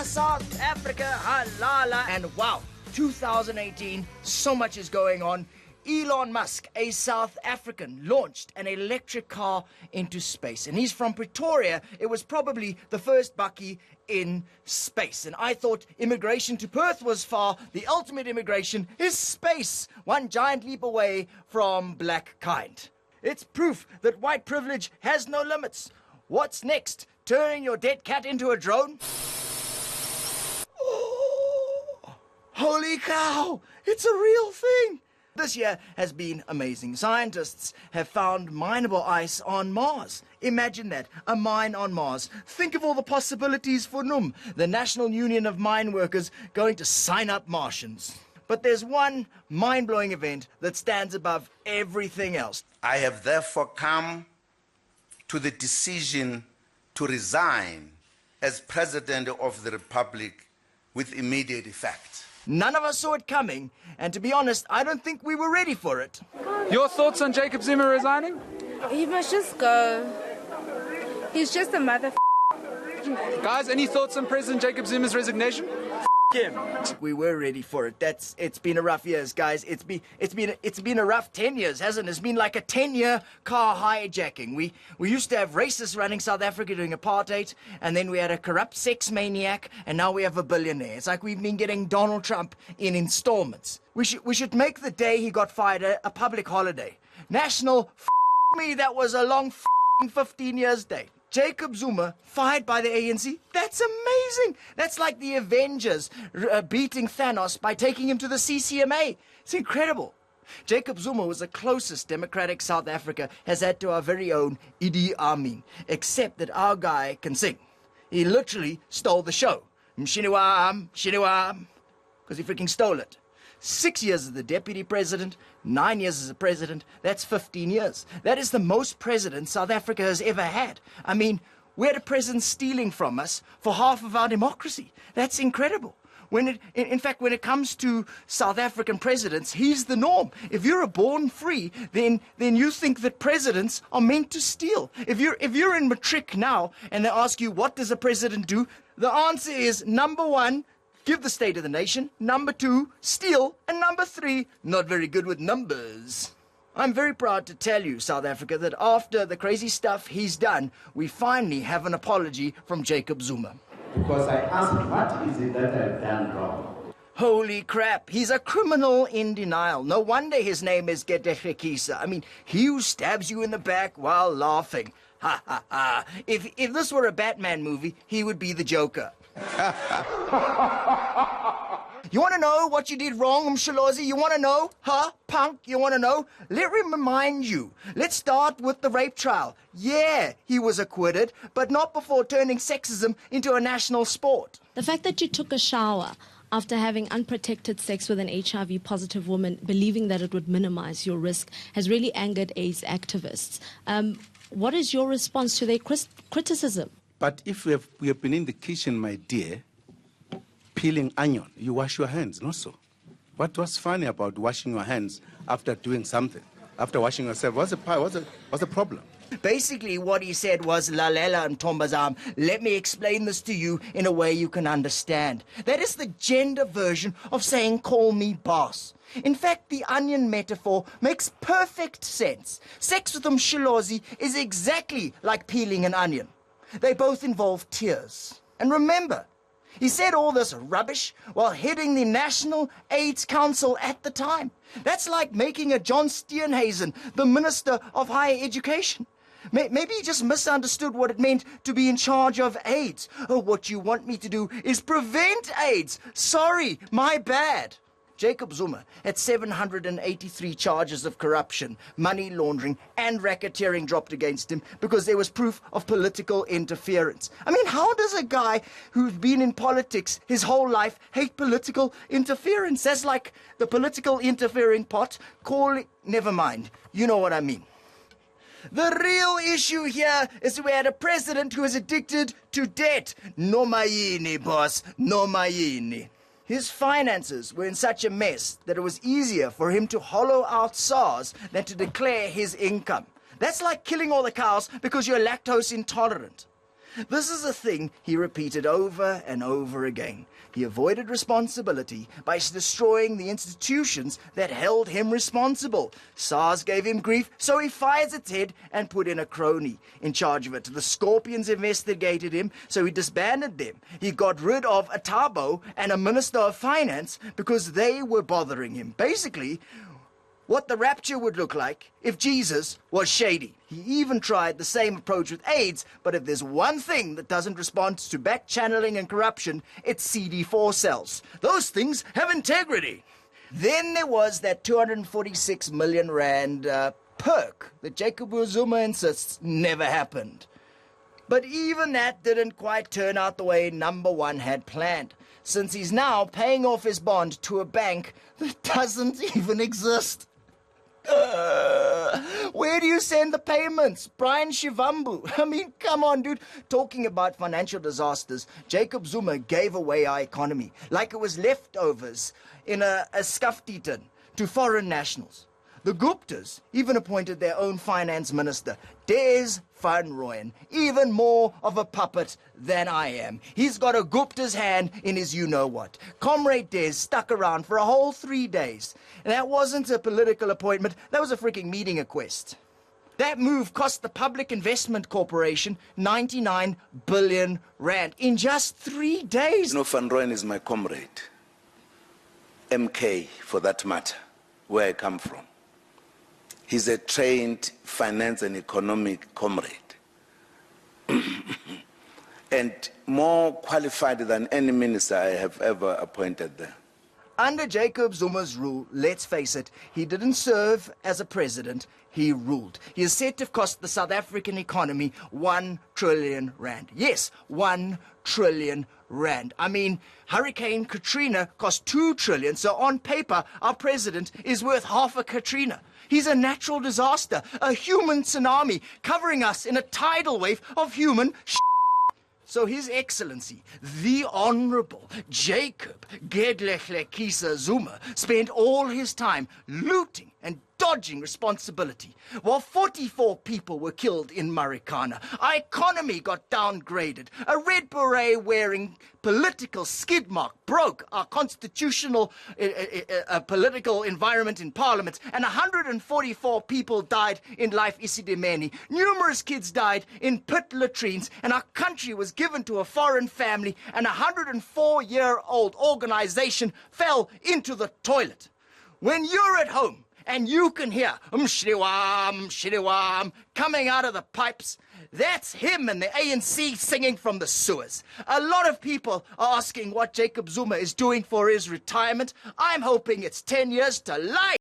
Halala, South Africa, halala. And wow, 2018, so much is going on. Elon Musk, a South African, launched an electric car into space. And he's from Pretoria. It was probably the first bakkie in space. And I thought immigration to Perth was far. The ultimate immigration is space. One giant leap away from black kind. It's proof that white privilege has no limits. What's next? Turning your dead cat into a drone? Oh, holy cow! It's a real thing! This year has been amazing. Scientists have found mineable ice on Mars. Imagine that, a mine on Mars. Think of all the possibilities for NUM, the National Union of Mine Workers, going to sign up Martians. But there's one mind-blowing event that stands above everything else. I have therefore come to the decision to resign as President of the Republic with immediate effect. None of us saw it coming, and to be honest, I don't think we were ready for it. Your thoughts on Jacob Zuma resigning? He must just go. He's just a mother. Guys, any thoughts on President Jacob Zuma's resignation? Him. We were ready for it. It's been a rough years, guys. It's been a rough 10 years, hasn't it? It's been like a 10-year car hijacking. We used to have racists running South Africa doing apartheid, and then we had a corrupt sex maniac, and now we have a billionaire. It's like we've been getting Donald Trump in installments. We should make the day he got fired a public holiday. National me, that was a long 15 years day. Jacob Zuma, fired by the ANC? That's amazing! That's like the Avengers beating Thanos by taking him to the CCMA. It's incredible. Jacob Zuma was the closest democratic South Africa has had to our very own Idi Amin, except that our guy can sing. He literally stole the show. Mshiniwam, Shiniwam, because he freaking stole it. 6 years as the deputy president, 9 years as a president, that's 15 years. That is the most presidents South Africa has ever had. I mean, we had a president stealing from us for half of our democracy. That's incredible. In fact, when it comes to South African presidents, he's the norm. If you're a born free, then you think that presidents are meant to steal. If you're in matric now and they ask you, what does a president do? The answer is, number one, give the state of the nation. Number two, steal. And number three, not very good with numbers. I'm very proud to tell you, South Africa, that after the crazy stuff he's done, we finally have an apology from Jacob Zuma. Because I asked, what is it that I've done wrong? Holy crap, he's a criminal in denial. No wonder his name is Gedehekisa. I mean, he who stabs you in the back while laughing. Ha ha ha. If this were a Batman movie, he would be the Joker. You want to know what you did wrong, Msholozi? You want to know? Huh? Punk, you want to know? Let me remind you. Let's start with the rape trial. Yeah, he was acquitted, but not before turning sexism into a national sport. The fact that you took a shower after having unprotected sex with an HIV-positive woman, believing that it would minimize your risk, has really angered AIDS activists. What is your response to their criticism? But if we have been in the kitchen, my dear, peeling onion, you wash your hands, not so. What was funny about washing your hands after doing something? After washing yourself, what's the problem? Basically, what he said was, Lalela and Tombazam, let me explain this to you in a way you can understand. That is the gender version of saying, call me boss. In fact, the onion metaphor makes perfect sense. Sex with Msholozi is exactly like peeling an onion. They both involve tears. And remember, he said all this rubbish while heading the National AIDS Council at the time. That's like making a John Steenhuisen the Minister of Higher Education. Maybe he just misunderstood what it meant to be in charge of AIDS. Oh, what you want me to do is prevent AIDS. Sorry, my bad. Jacob Zuma had 783 charges of corruption, money laundering, and racketeering dropped against him because there was proof of political interference. I mean, how does a guy who's been in politics his whole life hate political interference? That's like the political interfering pot. Never mind. You know what I mean. The real issue here is we had a president who is addicted to debt. No mayini, boss. No mayini. His finances were in such a mess that it was easier for him to hollow out SARS than to declare his income. That's like killing all the cows because you're lactose intolerant. This is a thing he repeated over and over again. He avoided responsibility by destroying the institutions that held him responsible. SARS gave him grief, so he fired its head and put in a crony in charge of it. The Scorpions investigated him, so he disbanded them. He got rid of a Thabo and a Minister of Finance because they were bothering him. Basically, what the rapture would look like if Jesus was shady. He even tried the same approach with AIDS, but if there's one thing that doesn't respond to back-channeling and corruption, it's CD4 cells. Those things have integrity. Then there was that 246 million rand perk that Jacob Zuma insists never happened. But even that didn't quite turn out the way number one had planned, since he's now paying off his bond to a bank that doesn't even exist. Where do you send the payments? Brian Shivambu. I mean, come on, dude. Talking about financial disasters, Jacob Zuma gave away our economy like it was leftovers in a scuffy tin to foreign nationals. The Guptas even appointed their own finance minister, Des Van Rooyen, even more of a puppet than I am. He's got a Gupta's hand in his you-know-what. Comrade Des stuck around for a whole 3 days. And that wasn't a political appointment, that was a freaking meeting request. That move cost the Public Investment Corporation 99 billion rand in just 3 days. You know, Van Rooyen is my comrade. MK, for that matter, where I come from. He's a trained finance and economic comrade. And more qualified than any minister I have ever appointed there. Under Jacob Zuma's rule, let's face it, he didn't serve as a president, he ruled. He is said to have cost the South African economy 1 trillion rand. Yes, 1 trillion rand. I mean, Hurricane Katrina cost 2 trillion, so on paper, our president is worth half a Katrina. He's a natural disaster, a human tsunami, covering us in a tidal wave of human shit. So His Excellency, the Honorable Jacob G Zuma, spent all his time looting and dodging responsibility. While 44 people were killed in Marikana, our economy got downgraded. A red beret wearing political skid mark broke our constitutional political environment in Parliament, and 144 people died in Life Isidimeni. Numerous kids died in pit latrines, and our country was given to a foreign family, and a 104-year-old organization fell into the toilet. When you're at home, and you can hear shiriwam coming out of the pipes, that's him and the ANC singing from the sewers. A lot of people are asking what Jacob Zuma is doing for his retirement. I'm hoping it's 10 years to life.